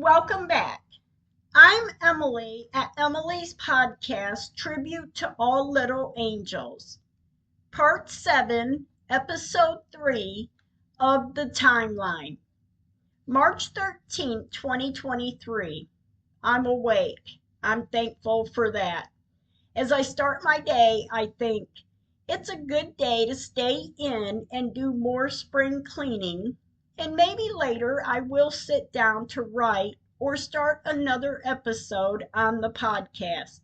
Welcome back. I'm Emily at Emily's podcast, Tribute to All Little Angels, Part 7, Episode 3 of the Timeline. March 13th, 2023. I'm awake. I'm thankful for that. As I start my day, I think it's a good day to stay in and do more spring cleaning, and maybe later I will sit down to write or start another episode on the podcast.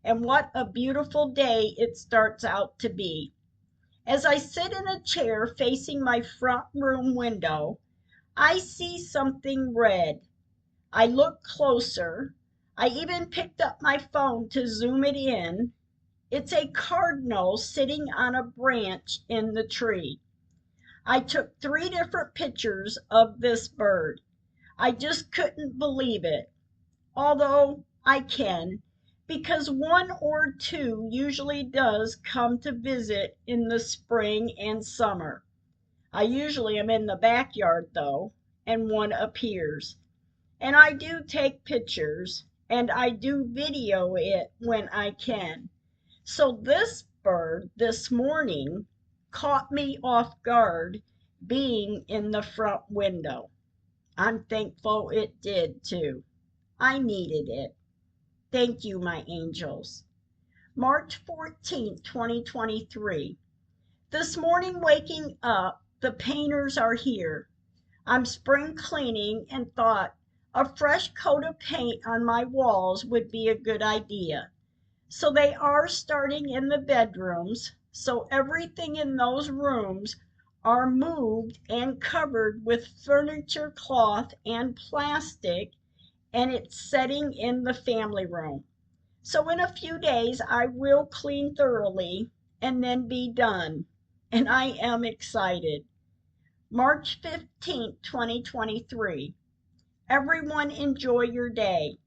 And what a beautiful day it starts out to be. As I sit in a chair facing my front room window, I see something red. I look closer. I even picked up my phone to zoom it in. It's a cardinal sitting on a branch in the tree. I took 3 different pictures of this bird. I just couldn't believe it, although I can, because one or two usually does come to visit in the spring and summer. I usually am in the backyard though, and one appears. And I do take pictures, and I do video it when I can. So this bird this morning caught me off guard being in the front window. I'm thankful it did too. I needed it. Thank you, my angels. March 14th, 2023. This morning waking up, the painters are here. I'm spring cleaning and thought a fresh coat of paint on my walls would be a good idea. So they are starting in the bedrooms, so everything in those rooms are moved and covered with furniture cloth and plastic, and it's setting in the family room. So in a few days I will clean thoroughly and then be done, and I am excited. March 15th, 2023. Everyone enjoy your day.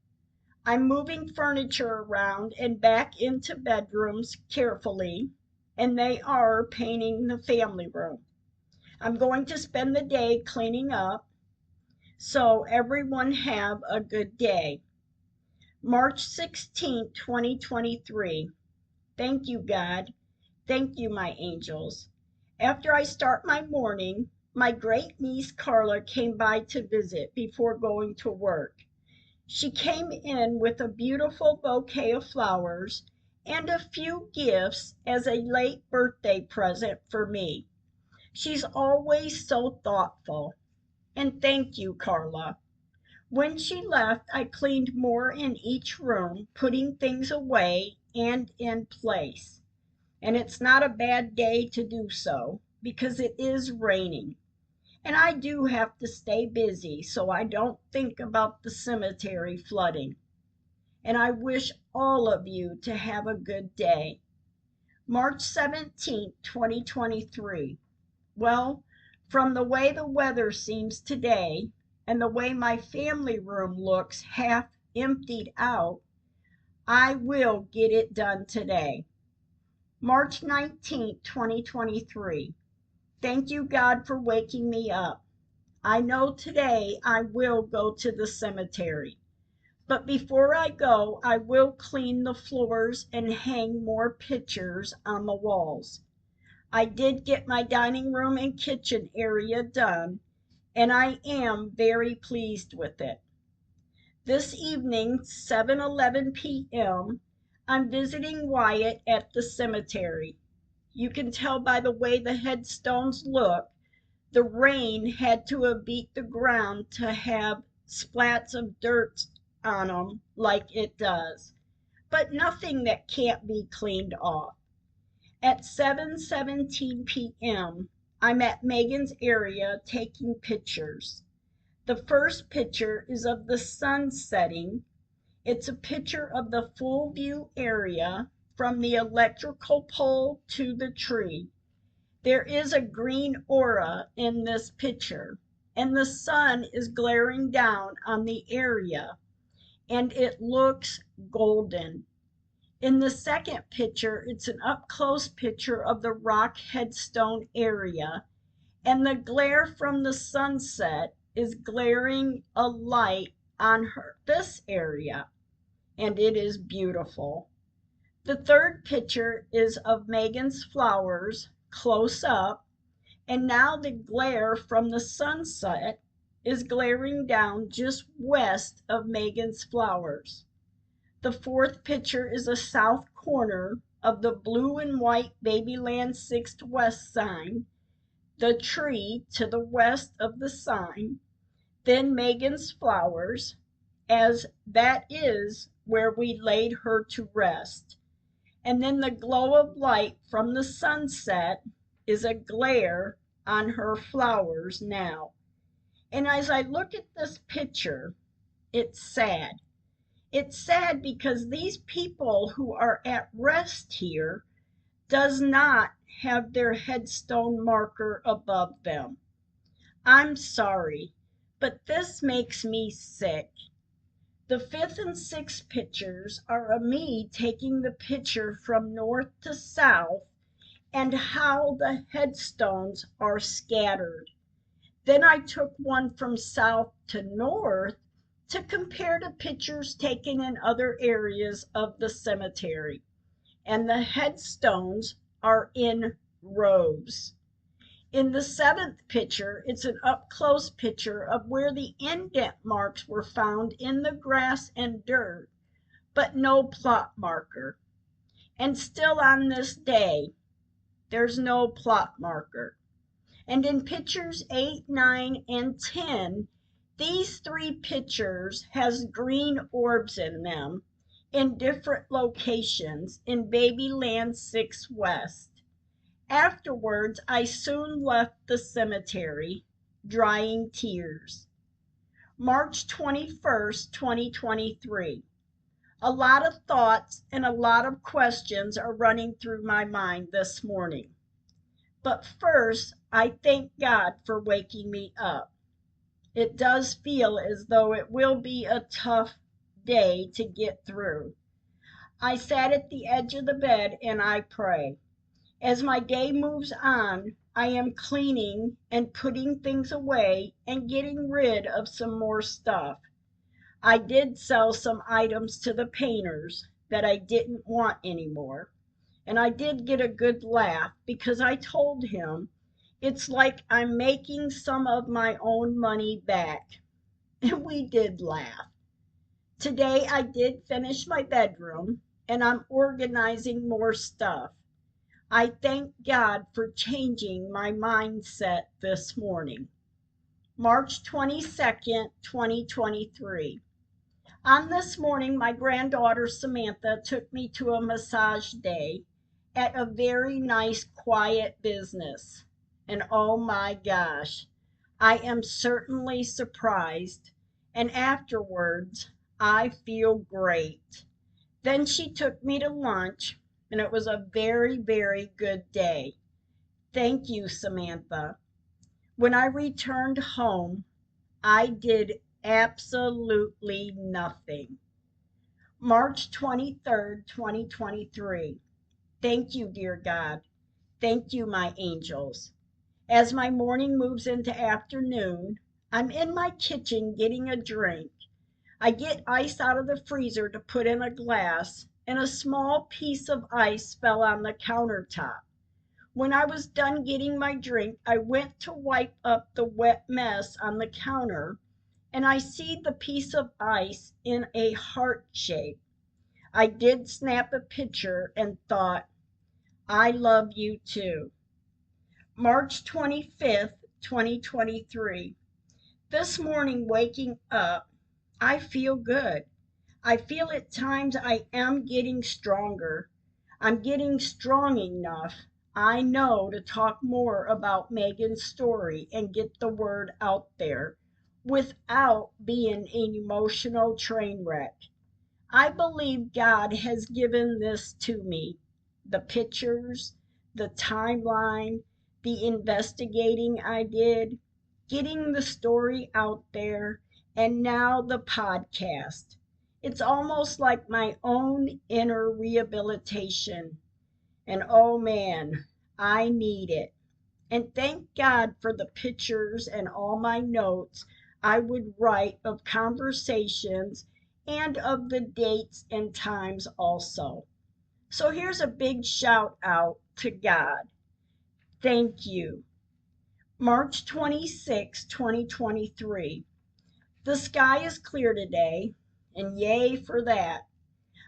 I'm moving furniture around and back into bedrooms carefully, and they are painting the family room. I'm going to spend the day cleaning up, so everyone have a good day. March 16th, 2023. Thank you, God. Thank you, my angels. After I start my morning, my great niece Carla came by to visit before going to work. She came in with a beautiful bouquet of flowers and a few gifts as a late birthday present for me. She's always so thoughtful. And thank you, Carla. When she left, I cleaned more in each room, putting things away and in place. And it's not a bad day to do so because it is raining. And I do have to stay busy so I don't think about the cemetery flooding. And I wish all of you to have a good day. March 17th, 2023. Well, from the way the weather seems today and the way my family room looks half emptied out, I will get it done today. March 19th, 2023. Thank you, God, for waking me up. I know today I will go to the cemetery. But before I go, I will clean the floors and hang more pictures on the walls. I did get my dining room and kitchen area done, and I am very pleased with it. This evening, 7:11 p.m., I'm visiting Wyatt at the cemetery. You can tell by the way the headstones look, the rain had to have beat the ground to have splats of dirt on them like it does, but nothing that can't be cleaned off. At 7:17 p.m., I'm at Megan's area taking pictures. The first picture is of the sun setting. It's a picture of the full view area from the electrical pole to the tree. There is a green aura in this picture, and the sun is glaring down on the area, and it looks golden. In the second picture, it's an up-close picture of the rock headstone area, and the glare from the sunset is glaring a light on this area, and it is beautiful. The third picture is of Megan's flowers close up, and now the glare from the sunset is glaring down just west of Megan's flowers. The fourth picture is a south corner of the blue and white Babyland 6th West sign, the tree to the west of the sign, then Megan's flowers, as that is where we laid her to rest. And then the glow of light from the sunset is a glare on her flowers now. And as I look at this picture, it's sad. It's sad because these people who are at rest here does not have their headstone marker above them. I'm sorry, but this makes me sick. The fifth and sixth pictures are of me taking the picture from north to south and how the headstones are scattered. Then I took one from south to north to compare to pictures taken in other areas of the cemetery, and the headstones are in rows. In the seventh picture, it's an up-close picture of where the indent marks were found in the grass and dirt, but no plot marker. And still on this day, there's no plot marker. And in pictures 8, 9, and 10, these three pictures has green orbs in them in different locations in Babyland 6 West. Afterwards, I soon left the cemetery, drying tears. March 21st, 2023. A lot of thoughts and a lot of questions are running through my mind this morning. But first, I thank God for waking me up. It does feel as though it will be a tough day to get through. I sat at the edge of the bed and I pray. As my day moves on, I am cleaning and putting things away and getting rid of some more stuff. I did sell some items to the painters that I didn't want anymore. And I did get a good laugh because I told him it's like I'm making some of my own money back. And we did laugh. Today I did finish my bedroom and I'm organizing more stuff. I thank God for changing my mindset this morning. March 22nd, 2023. On this morning, my granddaughter Samantha took me to a massage day at a very nice, quiet business. And oh my gosh, I am certainly surprised. And afterwards, I feel great. Then she took me to lunch, and it was a very, very good day. Thank you, Samantha. When I returned home, I did absolutely nothing. March 23rd, 2023. Thank you, dear God. Thank you, my angels. As my morning moves into afternoon, I'm in my kitchen getting a drink. I get ice out of the freezer to put in a glass, and a small piece of ice fell on the countertop. When I was done getting my drink, I went to wipe up the wet mess on the counter, and I see the piece of ice in a heart shape. I did snap a picture and thought, I love you too. March 25th, 2023. This morning, waking up, I feel good. I feel at times I am getting stronger. I'm getting strong enough, I know, to talk more about Megan's story and get the word out there without being an emotional train wreck. I believe God has given this to me. The pictures, the timeline, the investigating I did, getting the story out there, and now the podcast. It's almost like my own inner rehabilitation. And oh man, I need it. And thank God for the pictures and all my notes I would write of conversations and of the dates and times also. So here's a big shout out to God. Thank you. March 26, 2023. The sky is clear today, and yay for that.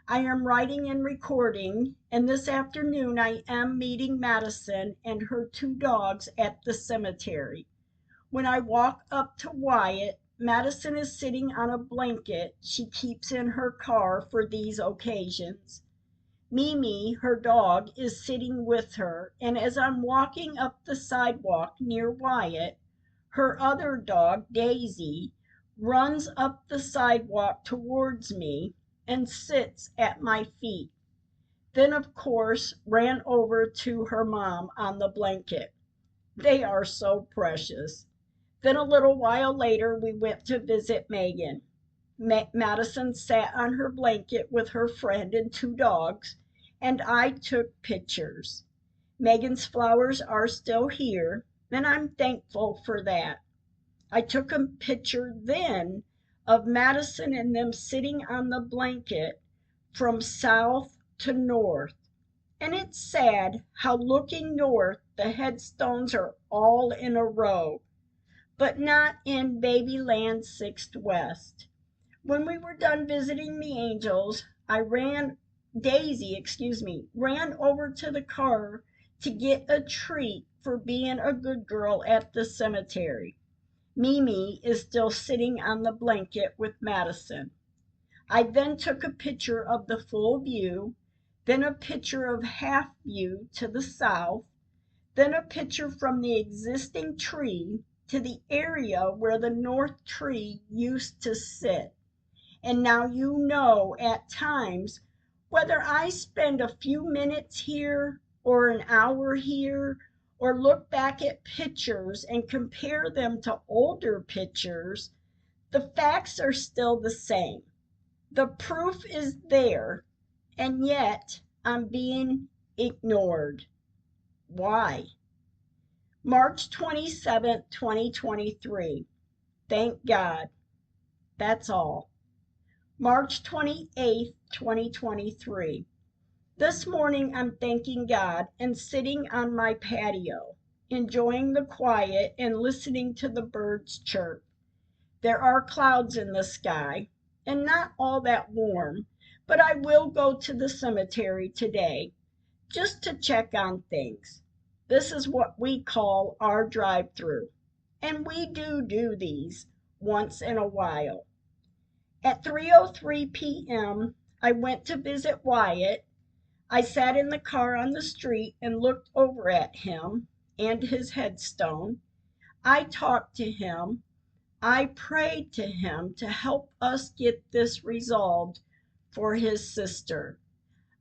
I am writing and recording, and this afternoon I am meeting Madison and her two dogs at the cemetery. When I walk up to Wyatt, Madison is sitting on a blanket she keeps in her car for these occasions. Mimi, her dog, is sitting with her, and as I'm walking up the sidewalk near Wyatt, her other dog, Daisy, runs up the sidewalk towards me and sits at my feet. Then, of course, ran over to her mom on the blanket. They are so precious. Then a little while later, we went to visit Megan. Madison sat on her blanket with her friend and two dogs, and I took pictures. Megan's flowers are still here, and I'm thankful for that. I took a picture then of Madison and them sitting on the blanket from south to north. And it's sad how looking north, the headstones are all in a row, but not in Babyland 6th West. When we were done visiting the angels, Daisy, ran over to the car to get a treat for being a good girl at the cemetery. Mimi is still sitting on the blanket with Madison. I then took a picture of the full view, then a picture of half view to the south, then a picture from the existing tree to the area where the north tree used to sit. And now you know at times whether I spend a few minutes here or an hour here or look back at pictures and compare them to older pictures, the facts are still the same. The proof is there, and yet I'm being ignored. Why? March 27th, 2023. Thank God. That's all. March 28th, 2023. This morning I'm thanking God and sitting on my patio, enjoying the quiet and listening to the birds chirp. There are clouds in the sky and not all that warm, but I will go to the cemetery today just to check on things. This is what we call our drive-through, and we do these once in a while. At 3:03 p.m., I went to visit Wyatt. I sat in the car on the street and looked over at him and his headstone. I talked to him. I prayed to him to help us get this resolved for his sister.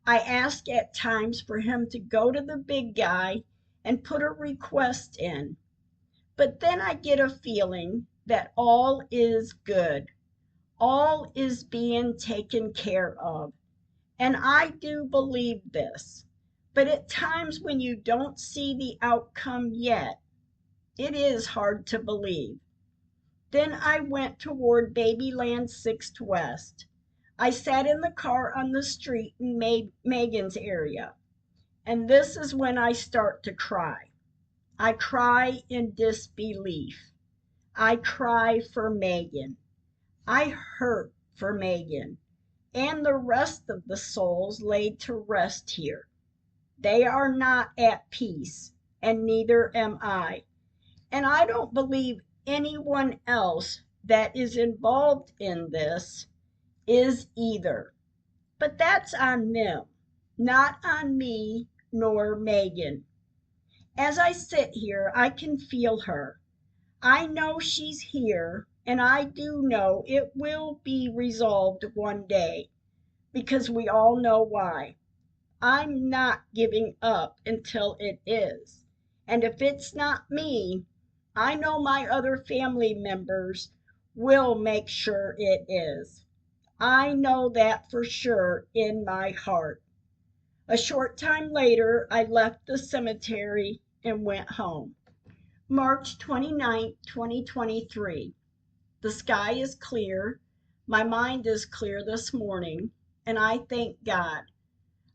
I asked at times for him to go to the big guy and put a request in. But then I get a feeling that all is good. All is being taken care of. And I do believe this. But at times when you don't see the outcome yet, it is hard to believe. Then I went toward Babyland 6th West. I sat in the car on the street in Megan's area. And this is when I start to cry. I cry in disbelief. I cry for Megan. I hurt for Megan and the rest of the souls laid to rest here. They are not at peace, and neither am I. And I don't believe anyone else that is involved in this is either. But that's on them, not on me nor Megan. As I sit here, I can feel her. I know she's here, and I do know it will be resolved one day, because we all know why. I'm not giving up until it is. And if it's not me, I know my other family members will make sure it is. I know that for sure in my heart. A short time later, I left the cemetery and went home. March 29, 2023. The sky is clear. My mind is clear this morning, and I thank God.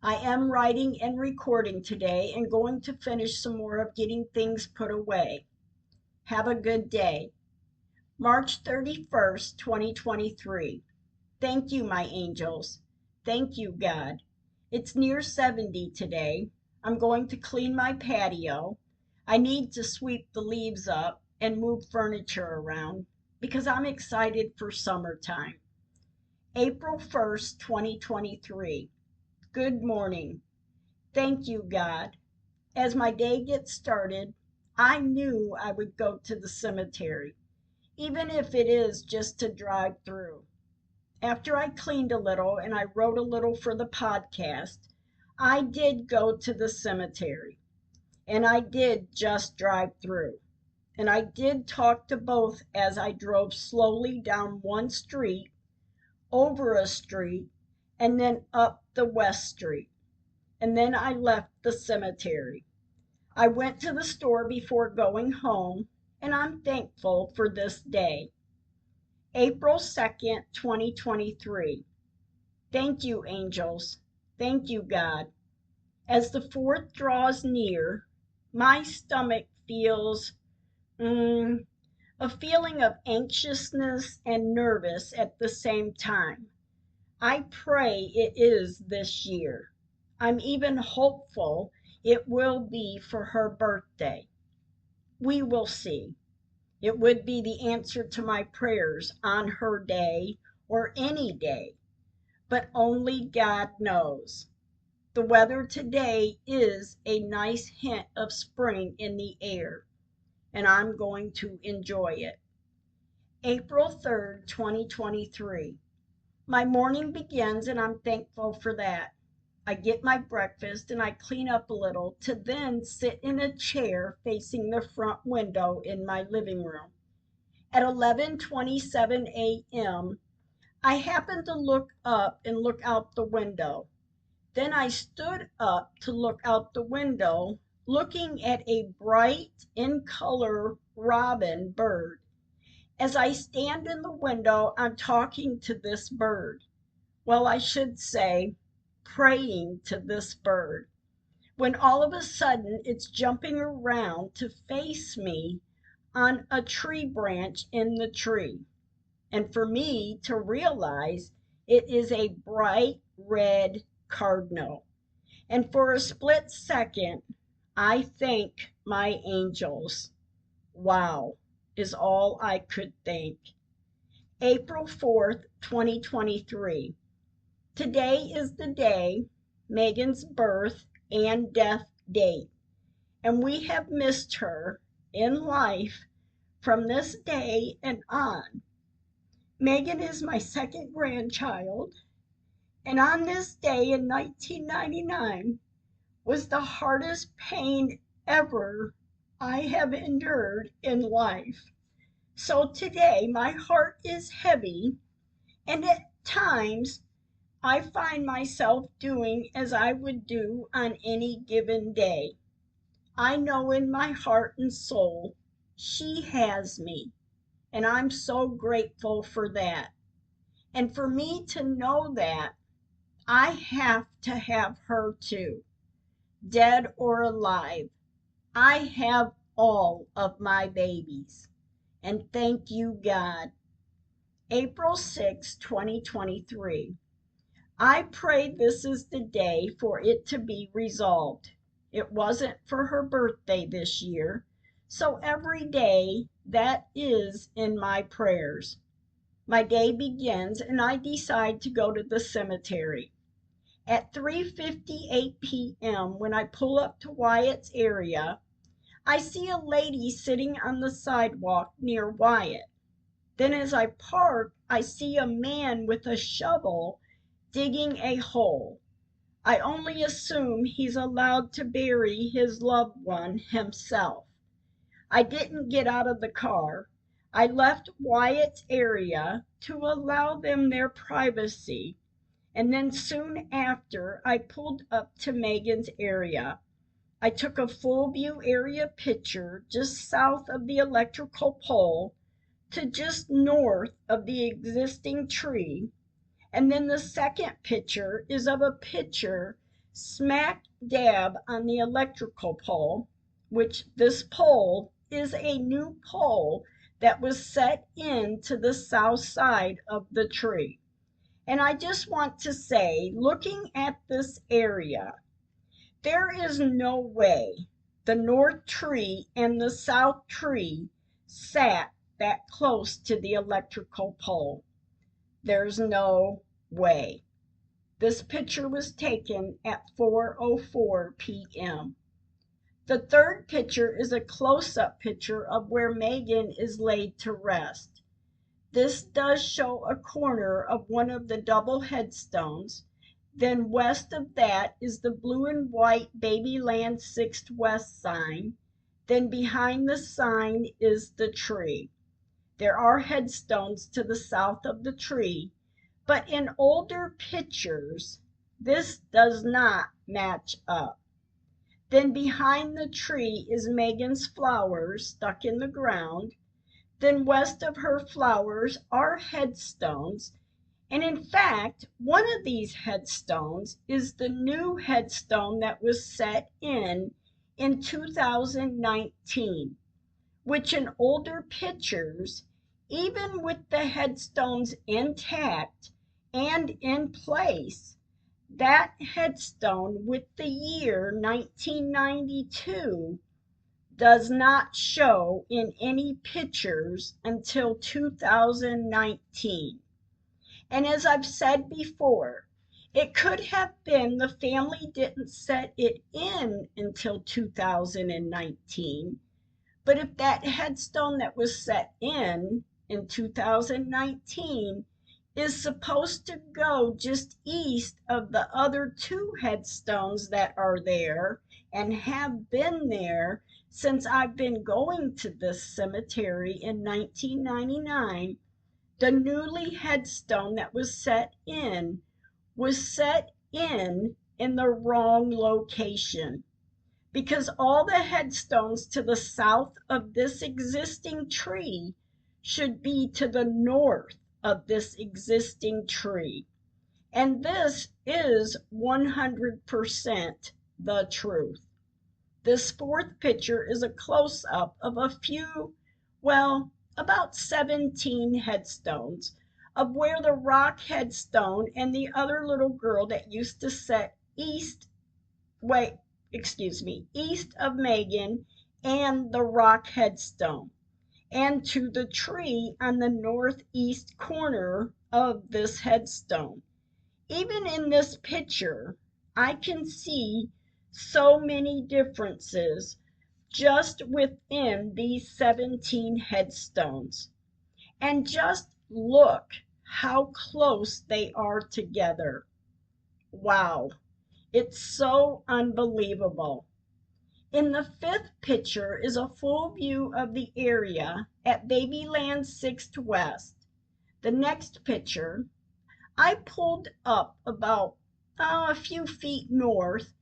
I am writing and recording today and going to finish some more of getting things put away. Have a good day. March 31st, 2023. Thank you, my angels. Thank you, God. It's near 70 today. I'm going to clean my patio. I need to sweep the leaves up and move furniture around because I'm excited for summertime. April 1st, 2023. Good morning. Thank you, God. As my day gets started, I knew I would go to the cemetery, even if it is just to drive through. After I cleaned a little and I wrote a little for the podcast, I did go to the cemetery and I did just drive through. And I did talk to both as I drove slowly down one street, over a street, and then up the West Street. And then I left the cemetery. I went to the store before going home, and I'm thankful for this day. April 2nd, 2023. Thank you, angels. Thank you, God. As the 4th draws near, my stomach feels a feeling of anxiousness and nervous at the same time. I pray it is this year. I'm even hopeful it will be for her birthday. We will see. It would be the answer to my prayers on her day or any day, but only God knows. The weather today is a nice hint of spring in the air, and I'm going to enjoy it. April 3rd, 2023. My morning begins, and I'm thankful for that. I get my breakfast and I clean up a little to then sit in a chair facing the front window in my living room. At 11:27 a.m., I happened to look up and look out the window. Then I stood up to look out the window, looking at a bright in color robin bird. As I stand in the window, I'm talking to this bird. Well, I should say, praying to this bird, when all of a sudden it's jumping around to face me on a tree branch in the tree. And for me to realize it is a bright red cardinal. And for a split second, I thank my angels. Wow, is all I could think. April 4th, 2023. Today is the day, Megan's birth and death date, and we have missed her in life from this day and on. Megan is my second grandchild, and on this day in 1999 was the hardest pain ever I have endured in life. So today my heart is heavy, and at times I find myself doing as I would do on any given day. I know in my heart and soul she has me, and I'm so grateful for that. And for me to know that, I have to have her too, dead or alive. I have all of my babies, and thank you, God. April 6, 2023. I pray this is the day for it to be resolved. It wasn't for her birthday this year, so every day that is in my prayers. My day begins and I decide to go to the cemetery. At 3:58 p.m., when I pull up to Wyatt's area, I see a lady sitting on the sidewalk near Wyatt. Then as I park, I see a man with a shovel digging a hole. I only assume he's allowed to bury his loved one himself. I didn't get out of the car. I left Wyatt's area to allow them their privacy, and then soon after I pulled up to Megan's area. I took a full view area picture just south of the electrical pole to just north of the existing tree. And then the second picture is of a picture smack dab on the electrical pole, which this pole is a new pole that was set into the south side of the tree. And I just want to say, looking at this area, there is no way the north tree and the south tree sat that close to the electrical pole. There's no way. This picture was taken at 4:04 p.m. The third picture is a close-up picture of where Megan is laid to rest. This does show a corner of one of the double headstones. Then west of that is the blue and white Babyland 6th West sign. Then behind the sign is the tree. There are headstones to the south of the tree, but in older pictures, this does not match up. Then behind the tree is Megan's flowers stuck in the ground. Then west of her flowers are headstones. And in fact, one of these headstones is the new headstone that was set in 2019, which in older pictures, even with the headstones intact and in place, that headstone with the year 1992 does not show in any pictures until 2019. And as I've said before, it could have been the family didn't set it in until 2019. But if that headstone that was set in 2019 is supposed to go just east of the other two headstones that are there and have been there since I've been going to this cemetery in 1999, the newly headstone that was set in the wrong location, because all the headstones to the south of this existing tree should be to the north of this existing tree. And this is 100% the truth. This fourth picture is a close-up of a few, well, about 17 headstones of where the rock headstone and the other little girl that used to sit east of Megan and the rock headstone, and to the tree on the northeast corner of this headstone. Even in this picture, I can see so many differences just within these 17 headstones. And just look how close they are together. Wow, it's so unbelievable. In the fifth picture is a full view of the area at Babyland 6th West. The next picture, I pulled up about a few feet north,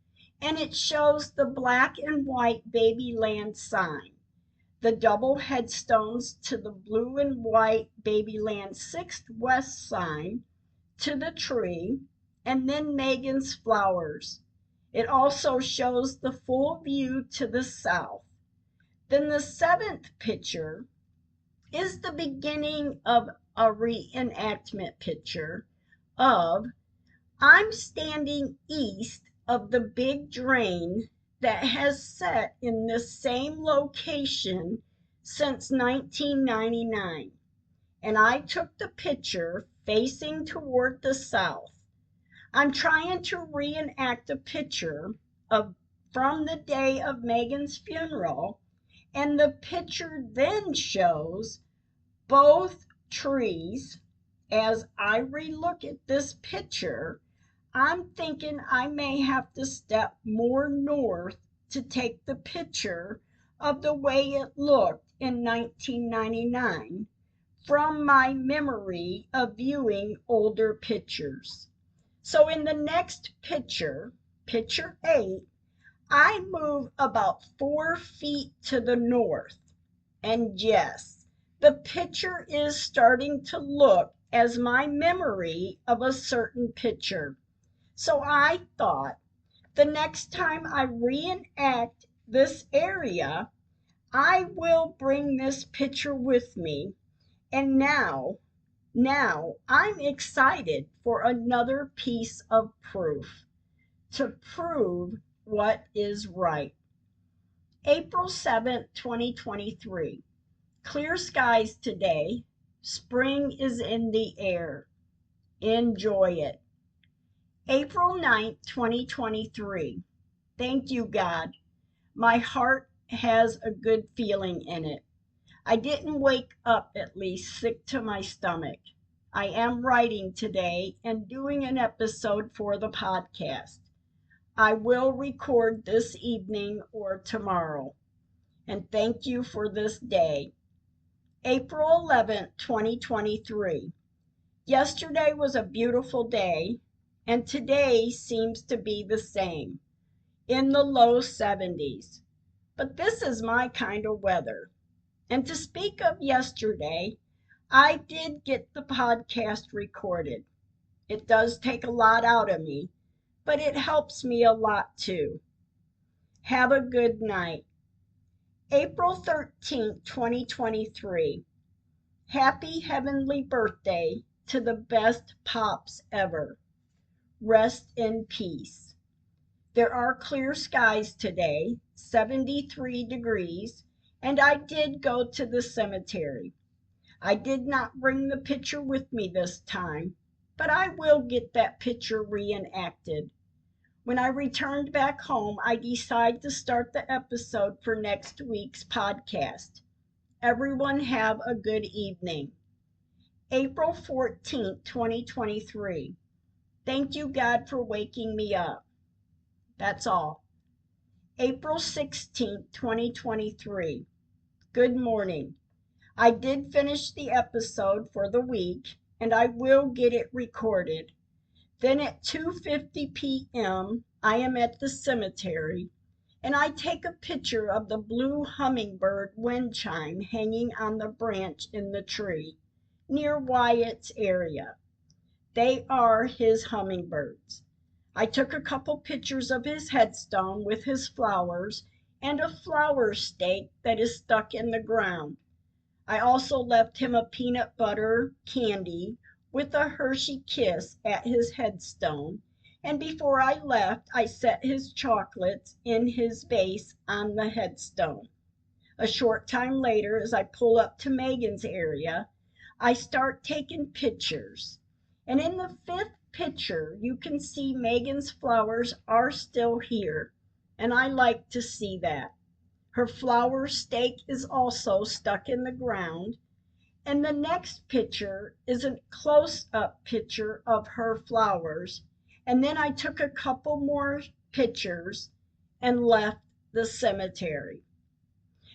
and it shows the black and white Babyland sign, the double headstones to the blue and white Babyland 6th West sign, to the tree, and then Megan's flowers. It also shows the full view to the south. Then the seventh picture is the beginning of a reenactment picture of I'm standing east of the big drain that has sat in this same location since 1999. And I took the picture facing toward the south. I'm trying to reenact a picture from the day of Megan's funeral, and the picture then shows both trees. As I relook at this picture, I'm thinking I may have to step more north to take the picture of the way it looked in 1999 from my memory of viewing older pictures. So in the next picture, picture 8, I move about 4 feet to the north. And yes, The picture is starting to look as my memory of a certain picture. So I thought the next time I reenact this area, I will bring this picture with me. And now I'm excited for another piece of proof to prove what is right. April 7th, 2023. Clear skies today. Spring is in the air. Enjoy it. April 9th, 2023. Thank you, God. My heart has a good feeling in it. I didn't wake up at least sick to my stomach. I am writing today and doing an episode for the podcast. I will record this evening or tomorrow. And thank you for this day. April 11th, 2023. Yesterday was a beautiful day, and today seems to be the same, in the low 70s. But this is my kind of weather. And to speak of yesterday, I did get the podcast recorded. It does take a lot out of me, but it helps me a lot too. Have a good night. April 13th, 2023. Happy heavenly birthday to the best Pops ever. Rest in peace. There are clear skies today, 73 degrees, and I did go to the cemetery. I did not bring the picture with me this time, but I will get that picture reenacted. When I returned back home, I decided to start the episode for next week's podcast. Everyone have a good evening. April 14th, 2023. Thank you, God, for waking me up. That's all. April 16th, 2023. Good morning. I did finish the episode for the week, and I will get it recorded. Then at 2:50 p.m., I am at the cemetery, and I take a picture of the blue hummingbird wind chime hanging on the branch in the tree near Wyatt's area. They are his hummingbirds. I took a couple pictures of his headstone with his flowers and a flower stake that is stuck in the ground. I also left him a peanut butter candy with a Hershey kiss at his headstone, and before I left, I set his chocolates in his vase on the headstone. A short time later, as I pull up to Megan's area, I start taking pictures. And in the fifth picture, you can see Megan's flowers are still here, and I like to see that. Her flower stake is also stuck in the ground, and the next picture is a close-up picture of her flowers. And then I took a couple more pictures and left the cemetery.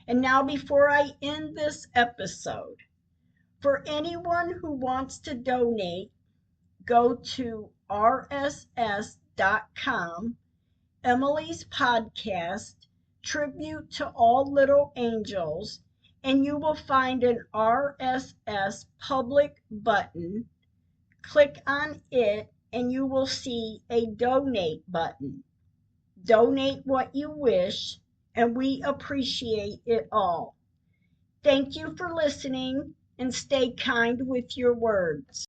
And now, before I end this episode, for anyone who wants to donate, go to rss.com, Emily's Podcast, Tribute to All Little Angels, and you will find an RSS public button. Click on it and you will see a donate button. Donate what you wish, and we appreciate it all. Thank you for listening, and stay kind with your words.